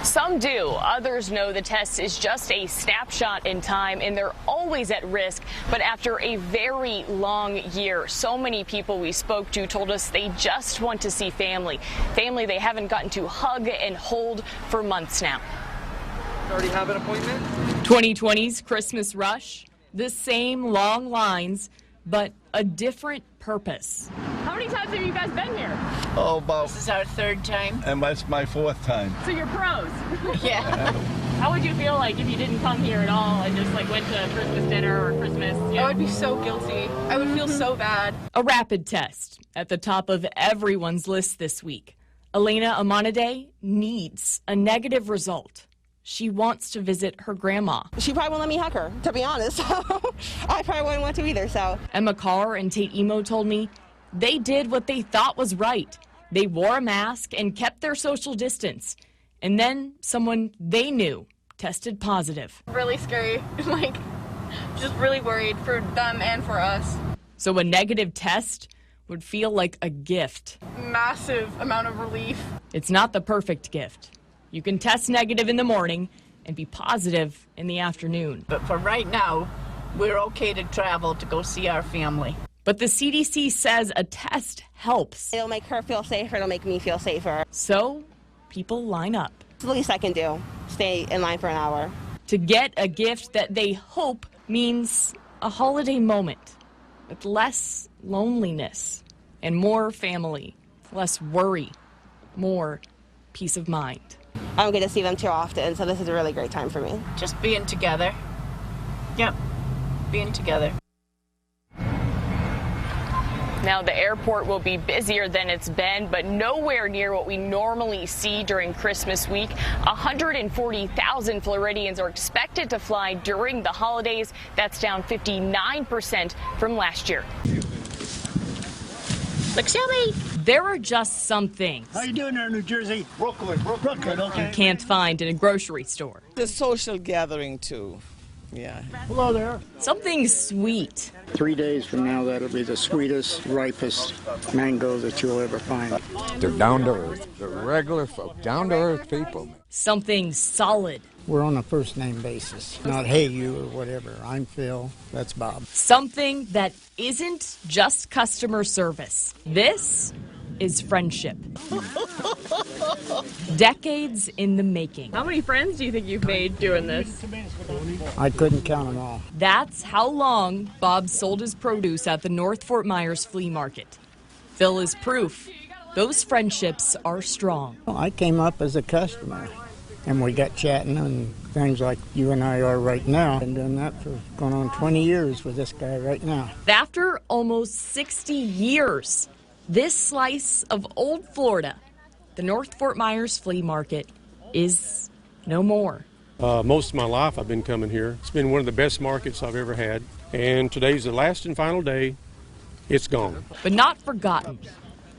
Some do. Others know the test is just a snapshot in time and they're always at risk. But after a very long year, so many people we spoke to told us they just want to see family. Family they haven't gotten to hug and hold for months now. Already have an appointment? 2020's Christmas rush, the same long lines, but a different purpose. How many times have you guys been here? Oh, about. This is our third time. And that's my fourth time. So you're pros. Yeah. How would you feel like if you didn't come here at all and just like went to Christmas dinner or Christmas? I would be so guilty. I would feel so bad. A rapid test at the top of everyone's list this week. Elena Amanade needs a negative result. She wants to visit her grandma. She probably won't let me hug her, to be honest. I probably wouldn't want to either, so. Emma Carr and Tate Emo told me they did what they thought was right. They wore a mask and kept their social distance. And then someone they knew tested positive. Really scary. Just really worried for them and for us. So a negative test would feel like a gift. Massive amount of relief. It's not the perfect gift. You can test negative in the morning and be positive in the afternoon. But for right now, we're okay to travel to go see our family. But the CDC says a test helps. It'll make her feel safer, it'll make me feel safer. So people line up. It's the least I can do, stay in line for an hour. To get a gift that they hope means a holiday moment with less loneliness and more family, less worry, more peace of mind. I don't get to see them too often, so this is a really great time for me. Just being together. Yep, being together. Now, the airport will be busier than it's been, but nowhere near what we normally see during Christmas week. 140,000 Floridians are expected to fly during the holidays. That's down 59% from last year. Look, Shelby. There are just some things. How you doing there in New Jersey? Brooklyn, okay. You can't find in a grocery store. The social gathering, too. Yeah. Hello there. Something sweet. 3 days from now, that'll be the sweetest, ripest mango that you'll ever find. They're down to earth. They're regular folk, down to earth people. Something solid. We're on a first name basis. Not hey you or whatever. I'm Phil. That's Bob. Something that isn't just customer service. This is friendship. Decades in the making. How many friends do you think you've made doing this? I couldn't count them all. That's how long Bob sold his produce at the North Fort Myers Flea Market. Phil is proof those friendships are strong. Well, I came up as a customer, and we got chatting and things like you and I are right now. Been doing that for going on 20 years with this guy right now. After almost 60 years, this slice of old Florida, the North Fort Myers Flea Market, is no more. Most of my life I've been coming here. It's been one of the best markets I've ever had. And today's the last and final day. It's gone. But not forgotten.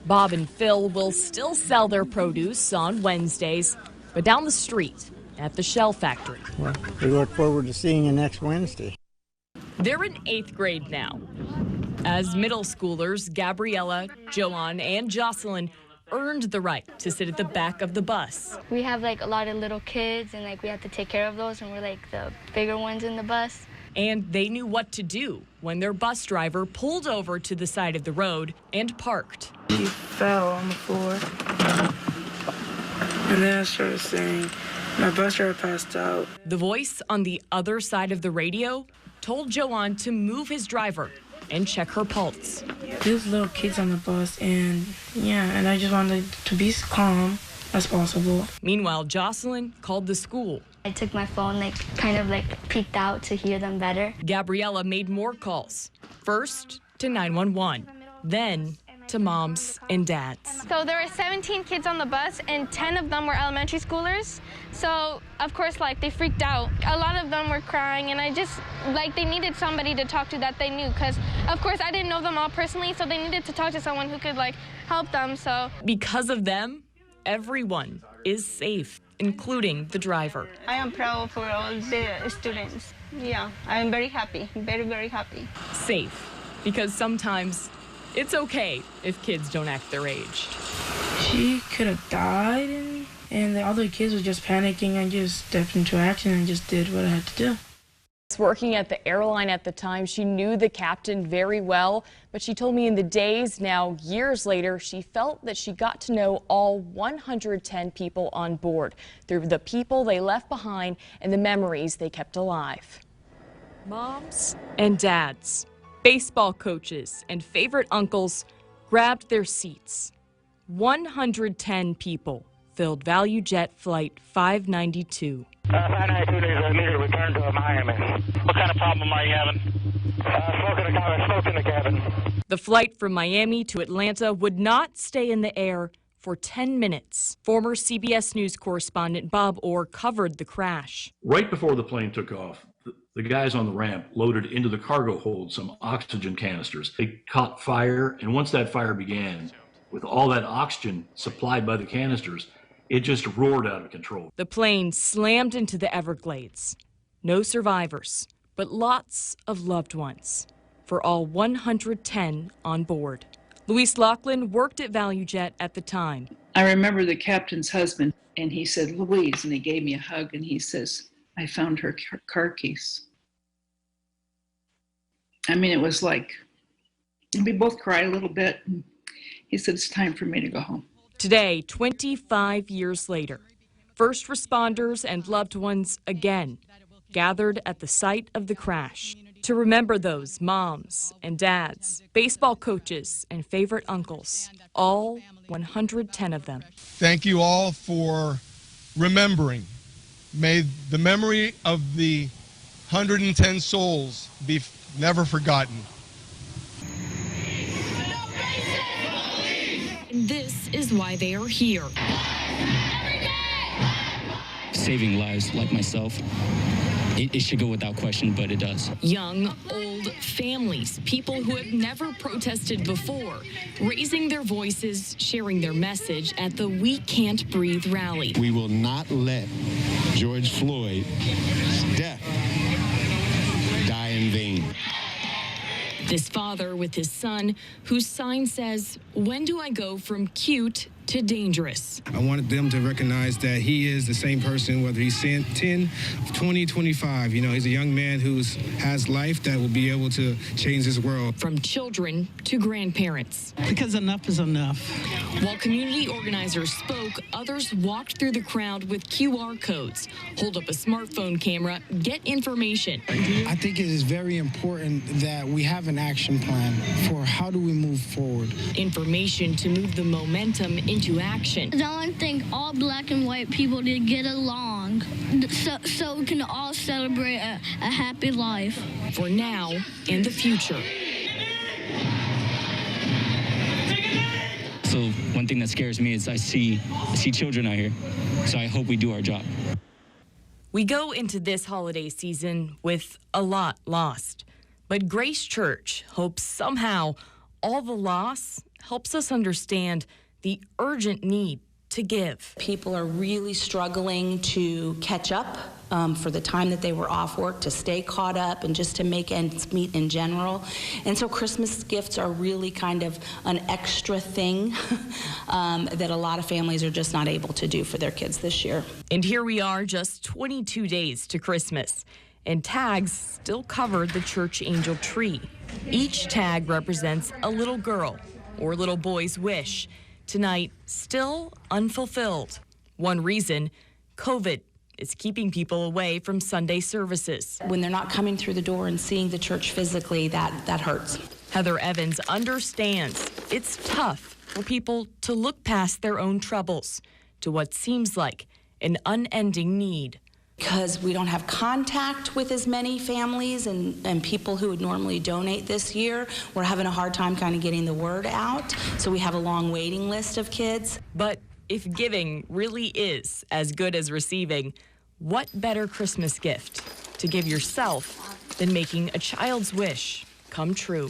Bob and Phil will still sell their produce on Wednesdays, but down the street at the Shell Factory. Well, we look forward to seeing you next Wednesday. They're in 8th grade now. As middle schoolers, Gabriella, Joanne, and Jocelyn earned the right to sit at the back of the bus. We have a lot of little kids and we have to take care of those, and we're the bigger ones in the bus. And they knew what to do when their bus driver pulled over to the side of the road and parked. He fell on the floor. And then I started saying, my bus driver passed out. The voice on the other side of the radio told Joanne to move his driver and check her pulse. There's little kids on the bus, and I just wanted to be as calm as possible. Meanwhile, Jocelyn called the school. I took my phone, peeked out to hear them better. Gabriella made more calls. First to 911, then to moms and dads. So there were 17 kids on the bus, and 10 of them were elementary schoolers. So, of course, they freaked out. A lot of them were crying, and I just, they needed somebody to talk to that they knew, because, of course, I didn't know them all personally, so they needed to talk to someone who could, help them, so. Because of them, everyone is safe, including the driver. I am proud for all the students. Yeah, I am very happy, very, very happy. Safe, because sometimes it's okay if kids don't act their age. She could have died, and the all the kids were just panicking. I just stepped into action and just did what I had to do. Working at the airline at the time, she knew the captain very well, but she told me in the days, now years later, she felt that she got to know all 110 people on board through the people they left behind and the memories they kept alive. Moms and dads, baseball coaches, and favorite uncles grabbed their seats. 110 people filled ValueJet Flight 592. 592 days I need to return to Miami. What kind of problem are you having? Smoke in the cabin. The flight from Miami to Atlanta would not stay in the air for 10 minutes. Former CBS News correspondent Bob Orr covered the crash. Right before the plane took off, the guys on the ramp loaded into the cargo hold some oxygen canisters. They caught fire, and once that fire began, with all that oxygen supplied by the canisters, it just roared out of control. The plane slammed into the Everglades. No survivors, but lots of loved ones for all 110 on board. Louise Laughlin worked at ValueJet at the time. I remember the captain's husband, and he said, "Louise," and he gave me a hug, and he says, "I found her car keys." I mean, it was like, and we both cried a little bit. And he said, "It's time for me to go home." Today, 25 years later, first responders and loved ones again gathered at the site of the crash to remember those moms and dads, baseball coaches, and favorite uncles, all 110 of them. Thank you all for remembering. May the memory of the 110 souls be never forgotten. This is why they are here. Saving lives like myself. It should go without question, but it does. Young, old, families, people who have never protested before, raising their voices, sharing their message at the We Can't Breathe rally. We will not let George Floyd's death die in vain. This father with his son, whose sign says, "When do I go from cute to dangerous?" I wanted them to recognize that he is the same person, whether he's 10, 20, 25. You know, he's a young man who has life that will be able to change this world. From children to grandparents. Because enough is enough. While community organizers spoke, others walked through the crowd with QR codes, hold up a smartphone camera, get information. I think it is very important that we have an action plan for how do we move forward. Information to move the momentum into action. I think all black and white people to get along so we can all celebrate a happy life. For now and the future. So one thing that scares me is I see children out here. So I hope we do our job. We go into this holiday season with a lot lost. But Grace Church hopes somehow all the loss helps us understand the urgent need to give. People are really struggling to catch up for the time that they were off work, to stay caught up and just to make ends meet in general. And so Christmas gifts are really kind of an extra thing that a lot of families are just not able to do for their kids this year. And here we are, just 22 days to Christmas, and tags still cover the church angel tree. Each tag represents a little girl or little boy's wish. Tonight, still unfulfilled. One reason, COVID is keeping people away from Sunday services. When they're not coming through the door and seeing the church physically, that hurts. Heather Evans understands it's tough for people to look past their own troubles to what seems like an unending need. Because we don't have contact with as many families and people who would normally donate this year, we're having a hard time kind of getting the word out. So we have a long waiting list of kids. But if giving really is as good as receiving, what better Christmas gift to give yourself than making a child's wish come true?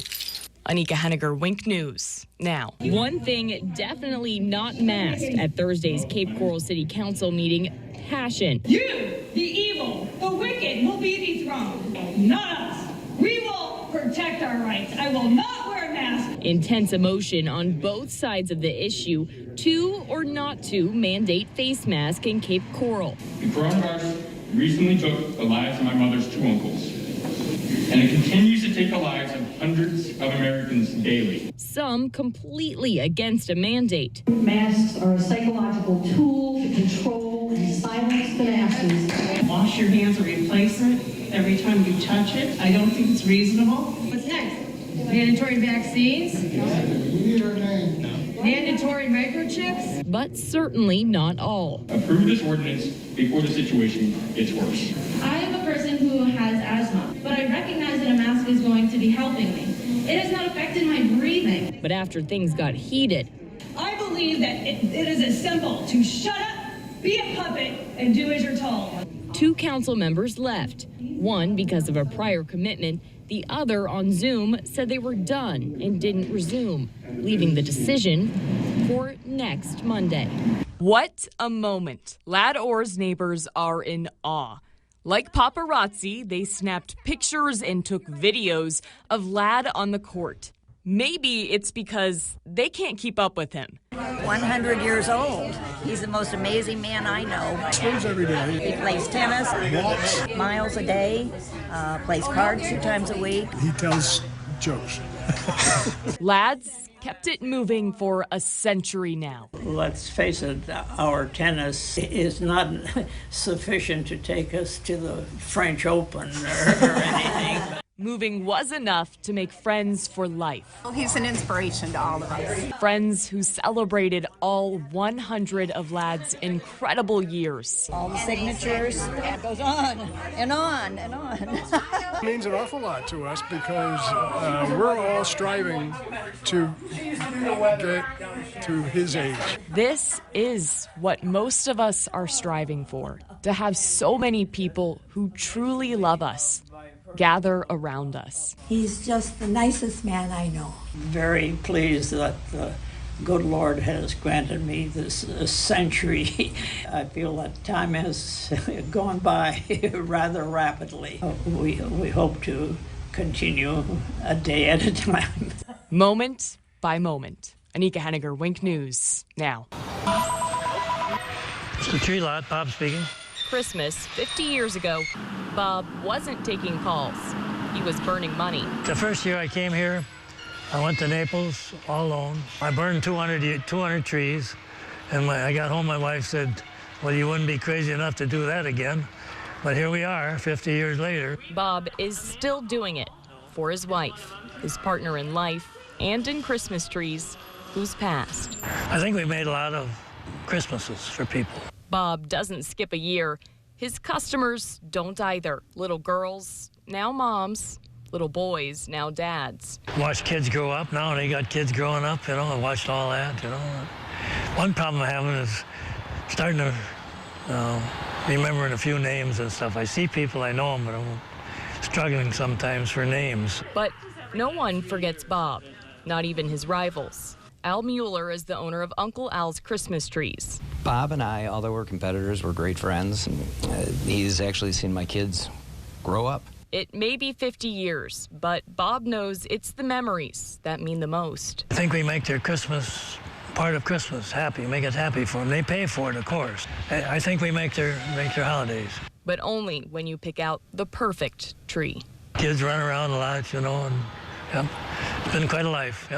Anika Henniger, Wink News, now. One thing definitely not masked at Thursday's Cape Coral City Council meeting: passion. You, the evil, the wicked, will be dethroned. Not us. We will protect our rights. I will not wear a mask. Intense emotion on both sides of the issue, to or not to mandate face mask in Cape Coral. The coronavirus recently took the lives of my mother's 2 uncles, and it continues to take the lives of hundreds of Americans daily. Some completely against a mandate. Masks are a psychological tool to control and silence the masses. Wash your hands or replace it every time you touch it. I don't think it's reasonable. What's next? Mandatory vaccines? Mandatory microchips? But certainly not all. Approve this ordinance before the situation gets worse. I am a person who has asthma, but I recognize that a mask is going to be helping me. It has not affected my breathing. But after things got heated, I believe that it is as simple to shut up, be a puppet, and do as you're told. 2 council members left. One because of a prior commitment, the other on Zoom said they were done and didn't resume, leaving the decision for next Monday. What a moment. Lad Orr's neighbors are in awe. Like paparazzi, they snapped pictures and took videos of Lad on the court. Maybe it's because they can't keep up with him. 100 years old. He's the most amazing man I know. Swims every day. He plays tennis, Walks. miles a day, plays cards 2 times a week. He tells jokes. Lads kept it moving for a century now. Let's face it, our tennis is not sufficient to take us to the French Open or anything. Moving was enough to make friends for life. Well, he's an inspiration to all of us. Friends who celebrated all 100 of Lad's incredible years. All the signatures, it goes on and on and on. It means an awful lot to us because we're all striving to get to his age. This is what most of us are striving for, to have so many people who truly love us gather around us. He's just the nicest man I know. Very pleased that the good Lord has granted me this century. I feel that time has gone by rather rapidly. We hope to continue a day at a time. Moment by moment. Anika Henniger, Wink News, now. It's the Tree Lot, Bob speaking. Christmas 50 years ago, Bob wasn't taking calls. He was burning money. The first year I came here, I went to Naples all alone. I burned 200 trees, and when I got home, my wife said, well, you wouldn't be crazy enough to do that again. But here we are, 50 years later. Bob is still doing it for his wife, his partner in life, and in Christmas trees, who's passed. I think we made a lot of Christmases for people. Bob doesn't skip a year. His customers don't either. Little girls, now moms. Little boys, now dads. Watched kids grow up now. They got kids growing up, I watched all that, One problem I'm having is starting to remembering a few names and stuff. I see people, I know them, but I'm struggling sometimes for names. But no one forgets Bob, not even his rivals. Al Mueller is the owner of Uncle Al's Christmas trees. Bob and I, although we're competitors, we're great friends. He's actually seen my kids grow up. It may be 50 years, but Bob knows it's the memories that mean the most. I think we make their Christmas, part of Christmas, happy, make it happy for them. They pay for it, of course. I think we make their holidays. But only when you pick out the perfect tree. Kids run around a lot, and it's been quite a life,